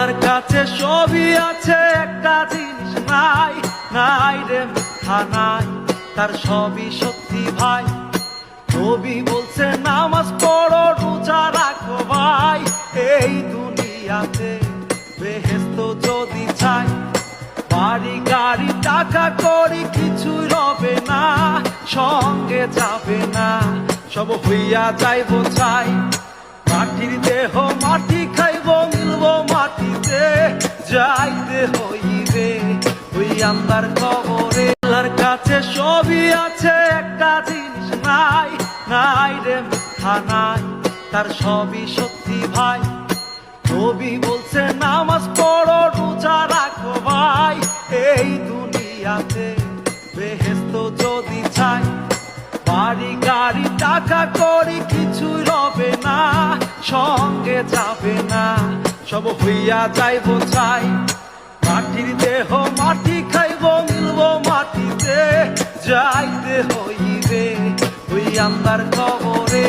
আল্লাহর কাছে সবই আছে, একটা জিনিস নাই, নাই রে মিথ্যা নাই, তার সবই সত্যি ভাই। নবী বলছে নামাজ পড়ো রোজা রাখো ভাই, এই দুনিয়াতে বেহেশত যদি চাই। বাড়ি গাড়ি টাকা করি কিছুই রবে না, সঙ্গে যাবে না, সব হইয়া যাইব চাই। মাটির দেহ মাটি খাইব, মিলব মাটিতে, যাইতে হইবে ওই আল্লাহর কবরে। আল্লাহর কাছে সবই আছে, একটা জিনিস নাই, নাই রে মিথ্যা নাই, তার সবই সত্যি ভাই। নবী বলছে নামাজ পড়ো রোজা রাখো ভাই, এই দুনিয়াতে বেহেশত যদি চাই। বাড়ি গাড়ি টাকা করি কিছুই রবে না, সঙ্গে যাবে না, সব হইয়া যাইব চাই। মাটির দেহ মাটি খাইব, মিলব মাটিতে, যাইতে হইবে ওই আল্লাহর কবরে।